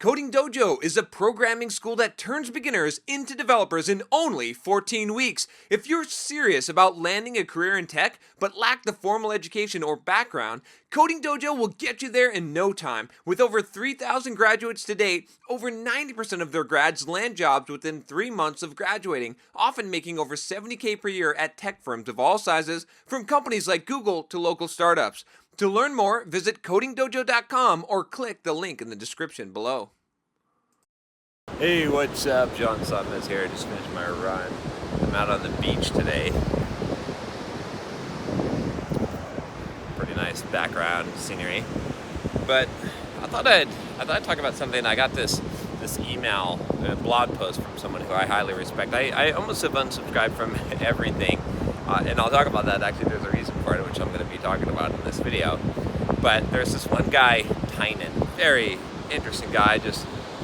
Coding Dojo is a programming school that turns beginners into developers in only 14 weeks. If you're serious about landing a career in tech but lack the formal education or background, Coding Dojo will get you there in no time. With over 3,000 graduates to date, over 90% of their grads land jobs within 3 months of graduating, often making over $70K per year at tech firms of all sizes, from companies like Google to local startups. To learn more, visit codingdojo.com or click the link in the description below. Hey, what's up? John Sutton here. Just finished my run. I'm out on the beach today. Pretty nice background scenery. But I thought I'd talk about something. I got this email, a blog post from someone who I highly respect. I almost have unsubscribed from everything. And I'll talk about that. Actually, there's a reason for it, which I'm going to be talking about in this video. But there's this one guy, Tynan, very interesting guy.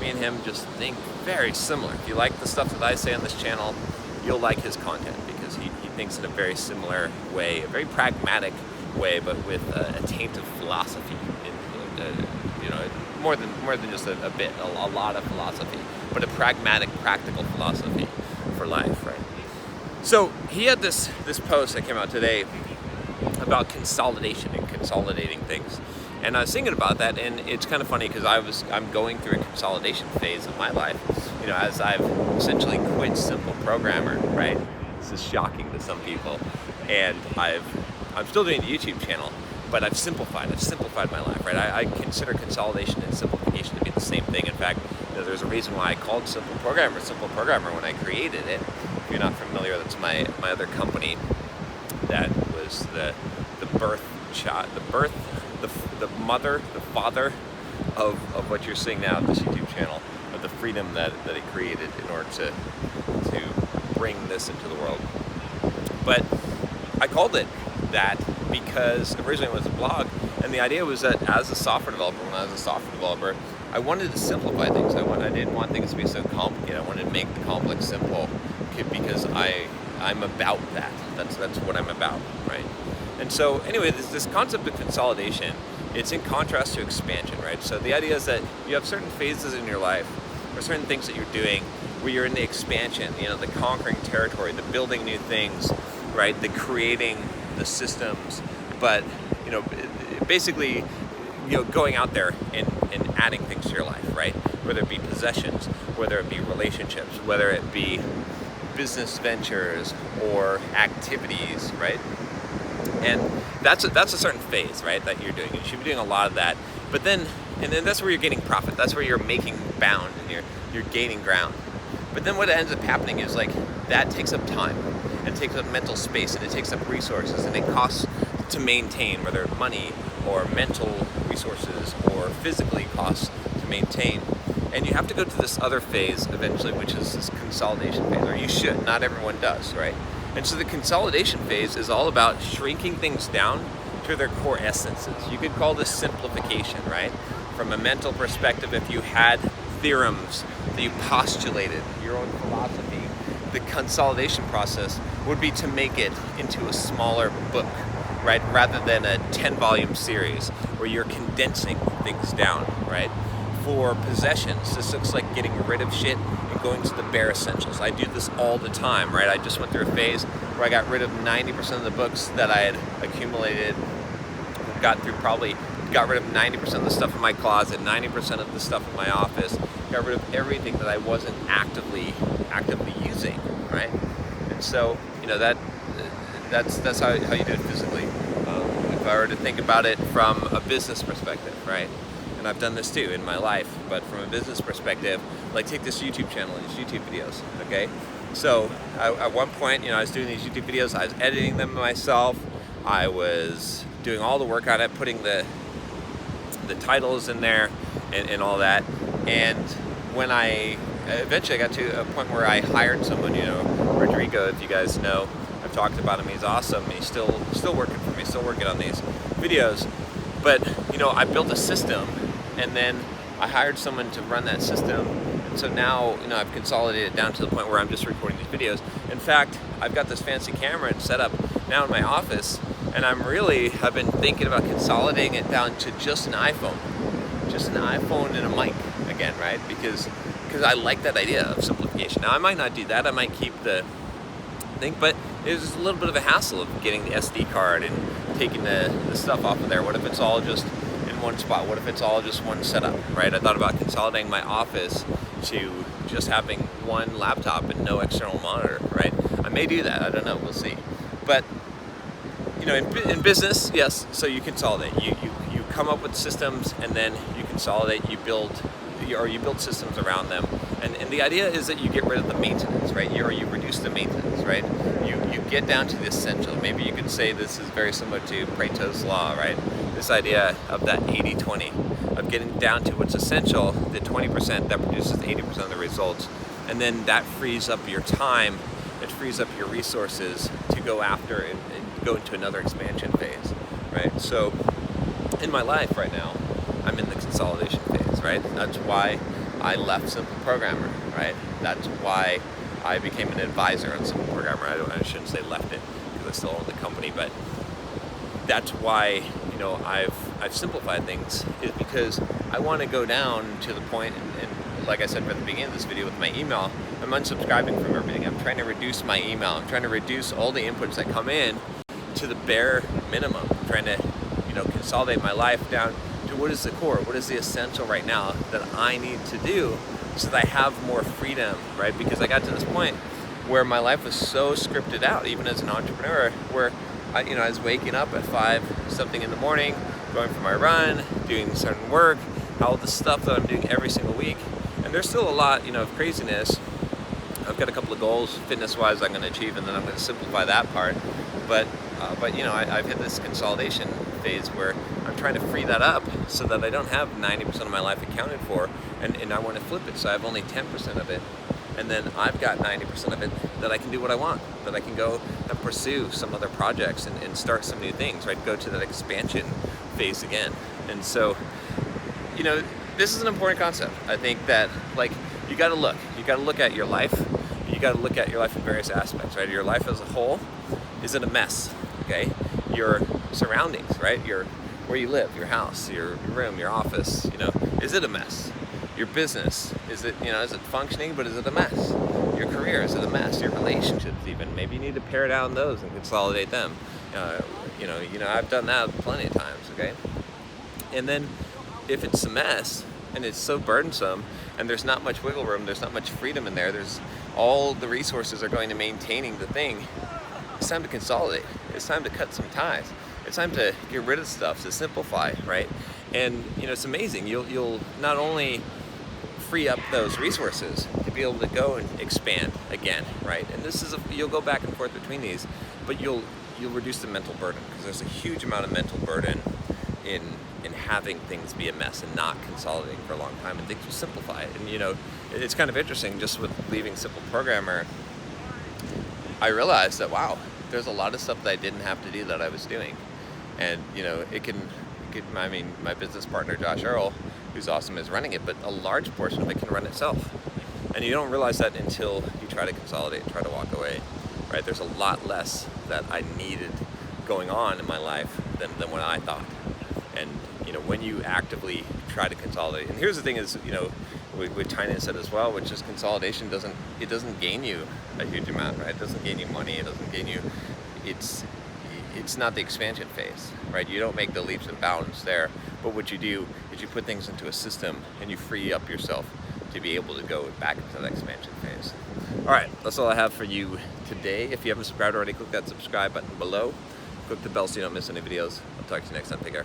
Me and him just think very similar. If you like the stuff that I say on this channel, you'll like his content because he thinks in a very similar way, a very pragmatic way, but with a taint of philosophy. More than just a bit, a lot of philosophy, but a pragmatic, practical philosophy for life, right? So he had this post that came out today about consolidation and consolidating things. And I was thinking about that, and it's kind of funny because I'm going through a consolidation phase of my life, as I've essentially quit Simple Programmer, right? This is shocking to some people. And I'm still doing the YouTube channel, but I've simplified my life, right? I consider consolidation and simplification to be the same thing. In fact, there's a reason why I called Simple Programmer when I created it. If you're not familiar, that's my other company that was the father of what you're seeing now at this YouTube channel, of the freedom that he created in order to bring this into the world. But I called it that because originally it was a blog, and the idea was that as a software developer, I wanted to simplify things. I didn't want things to be so complicated. I wanted to make the complex simple because I'm about that. That's what I'm about, right? And so anyway, this concept of consolidation, it's in contrast to expansion, right? So the idea is that you have certain phases in your life or certain things that you're doing where you're in the expansion, the conquering territory, the building new things, right? The creating the systems, but, basically, going out there and adding things to your life, right? Whether it be possessions, whether it be relationships, whether it be business ventures or activities, right? And that's a certain phase, right, that you're doing. You should be doing a lot of that. But then that's where you're getting profit. That's where you're making bound and you're gaining ground. But then what ends up happening is that takes up time and takes up mental space and it takes up resources and it costs to maintain, whether it's money or mental resources or physically costs to maintain. And you have to go to this other phase eventually, which is this consolidation phase, or you should. Not everyone does, right? And so the consolidation phase is all about shrinking things down to their core essences. You could call this simplification, right? From a mental perspective, if you had theorems that you postulated, your own philosophy, the consolidation process would be to make it into a smaller book, right? Rather than a 10-volume series where you're condensing things down, right? For possessions, this looks like getting rid of shit and going to the bare essentials. I do this all the time, right? I just went through a phase where I got rid of 90% of the books that I had accumulated, got rid of 90% of the stuff in my closet, 90% of the stuff in my office, got rid of everything that I wasn't actively using, right? And so, that's how you do it physically. If I were to think about it from a business perspective, right? And I've done this too in my life, but from a business perspective, take this YouTube channel and these YouTube videos, okay? So at one point, I was doing these YouTube videos, I was editing them myself, I was doing all the work on it, putting the titles in there and all that. And when I eventually got to a point where I hired someone, Rodrigo, if you guys know, I've talked about him, he's awesome, he's still working for me, still working on these videos. But, I built a system, and then I hired someone to run that system. And so now, I've consolidated down to the point where I'm just recording these videos. In fact, I've got this fancy camera and set up now in my office, and I've been thinking about consolidating it down to just an iPhone. just an iPhone and a mic again, right? Because I like that idea of simplification. Now I might not do that. I might keep the thing, but it's a little bit of a hassle of getting the SD card and taking the stuff off of there. What if it's all just in one spot? What if it's all just one setup, right? I thought about consolidating my office to just having one laptop and no external monitor, right? I may do that. I don't know. We'll see. But in business, yes. So you consolidate. You come up with systems, and then you consolidate. You build systems around them. And the idea is that you get rid of the maintenance, right? You reduce the maintenance, right? You get down to the essential. Maybe you could say this is very similar to Pareto's law, right? This idea of that 80-20, of getting down to what's essential, the 20% that produces 80% of the results, and then that frees up your time, it frees up your resources to go after and go into another expansion phase, right? So in my life right now, I'm in the consolidation phase, right? That's why I left Simple Programmer, right? That's why I became an advisor on Simple Programmer. I shouldn't say left it because I still own the company, but that's why I've simplified things, is because I want to go down to the point, and like I said at the beginning of this video with my email, I'm unsubscribing from everything. I'm trying to reduce my email. I'm trying to reduce all the inputs that come in to the bare minimum. I'm trying to consolidate my life down to what is the core, what is the essential right now that I need to do so that I have more freedom, right? Because I got to this point where my life was so scripted out, even as an entrepreneur, where I was waking up at 5-something in the morning, going for my run, doing certain work, all the stuff that I'm doing every single week. And there's still a lot, of craziness. I've got a couple of goals fitness-wise I'm going to achieve, and then I'm going to simplify that part. But I've hit this consolidation phase where I'm trying to free that up so that I don't have 90% of my life accounted for, and I want to flip it so I have only 10% of it, and then I've got 90% of it that I can do what I want, that I can go and pursue some other projects and start some new things, right? Go to that expansion phase again. And so, this is an important concept. I think that you got to look at your life. You got to look at your life in various aspects, right? Your life as a whole, is it a mess? Okay, your surroundings, right? Where you live, your house, your room, your office, is it a mess? Your business, is it functioning, but is it a mess? Your career, is it a mess? Your relationships, even, maybe you need to pare down those and consolidate them. I've done that plenty of times, okay? And then if it's a mess and it's so burdensome and there's not much wiggle room, there's not much freedom in there, there's all the resources are going to maintaining the thing, it's time to consolidate. It's time to cut some ties. It's time to get rid of stuff, to simplify, right? And it's amazing. You'll not only free up those resources to be able to go and expand again, right? And you'll go back and forth between these, but you'll reduce the mental burden, because there's a huge amount of mental burden in having things be a mess and not consolidating for a long time, and things will simplify. And it's kind of interesting, just with leaving Simple Programmer, I realized that, wow, there's a lot of stuff that I didn't have to do that I was doing. And my business partner Josh Earl, who's awesome, is running it, but a large portion of it can run itself. And you don't realize that until you try to consolidate, try to walk away, right? There's a lot less that I needed going on in my life than what I thought. And when you actively try to consolidate, and here's the thing is, what China said as well, which is consolidation doesn't gain you a huge amount, right? It doesn't gain you money, it doesn't gain you, it's not the expansion phase, right? You don't make the leaps and bounds there, but what you do is you put things into a system and you free up yourself to be able to go back into that expansion phase. All right, that's all I have for you today. If you haven't subscribed already, click that subscribe button below. Click the bell so you don't miss any videos. I'll talk to you next time. Take care.